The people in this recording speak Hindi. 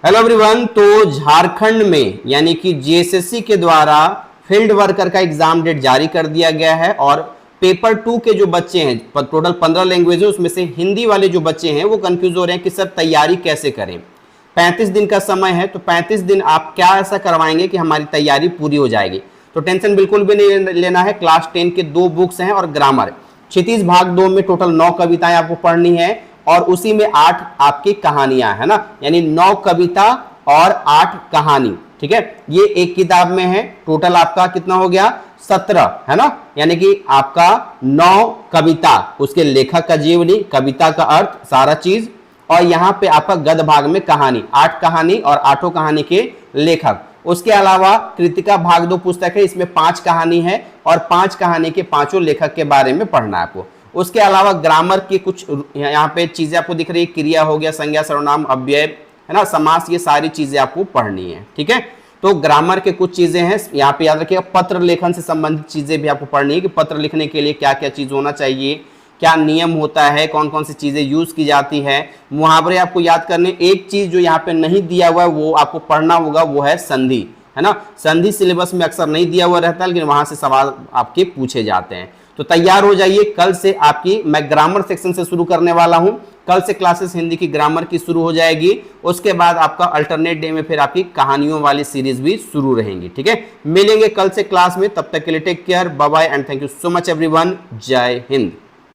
हेलो एवरीवन, तो झारखंड में यानी कि जीएसएससी के द्वारा फील्ड वर्कर का एग्जाम डेट जारी कर दिया गया है और पेपर 2 के जो बच्चे हैं, टोटल 15 लैंग्वेज है, उसमें से हिंदी वाले जो बच्चे हैं वो कंफ्यूज हो रहे हैं कि सर तैयारी कैसे करें। 35 दिन का समय है, तो 35 दिन आप क्या ऐसा करवाएंगे कि हमारी तैयारी पूरी हो जाएगी। तो टेंशन बिल्कुल भी नहीं लेना है। क्लास 10 के 2 बुक्स हैं और ग्रामर। क्षितिज भाग 2 में टोटल 9 कविताएं आपको पढ़नी है और उसी में 8 आपकी कहानियां है ना, यानी 9 कविता और 8 कहानी। ठीक है, ये एक किताब में है। टोटल आपका कितना हो गया? 17 है ना, यानी कि आपका 9 कविता, उसके लेखक का जीवनी, कविता का अर्थ, सारा चीज, और यहाँ पे आपका गद्य भाग में कहानी, 8 कहानी और 8 कहानी के लेखक। उसके अलावा कृतिका भाग 2 पुस्तक है, इसमें 5 कहानी है और 5 कहानी के 5 लेखक के बारे में पढ़ना है आपको। उसके अलावा ग्रामर की कुछ यहाँ पे चीजें आपको दिख रही है, क्रिया हो गया, संज्ञा, सर्वनाम, अव्यय, है ना, समास, ये सारी चीजें आपको पढ़नी है। ठीक है, तो ग्रामर के कुछ चीजें हैं यहाँ पे, याद रखिएगा। पत्र लेखन से संबंधित चीजें भी आपको पढ़नी है कि पत्र लिखने के लिए क्या क्या चीज होना चाहिए, क्या नियम होता है, कौन कौन सी चीजें यूज की जाती है। मुहावरे आपको याद करने। एक चीज जो यहाँ पे नहीं दिया हुआ है वो आपको पढ़ना होगा, वो है संधि, है ना। संधि सिलेबस में अक्सर नहीं दिया हुआ रहता है, लेकिन वहां से सवाल आपके पूछे जाते हैं। तो तैयार हो जाइए। कल से आपकी, मैं ग्रामर सेक्शन से शुरू करने वाला हूं। कल से क्लासेस हिंदी की ग्रामर की शुरू हो जाएगी। उसके बाद आपका अल्टरनेट डे में फिर आपकी कहानियों वाली सीरीज भी शुरू रहेंगी। ठीक है, मिलेंगे कल से क्लास में। तब तक के लिए take care, bye bye and thank you so much everyone. Jai Hind.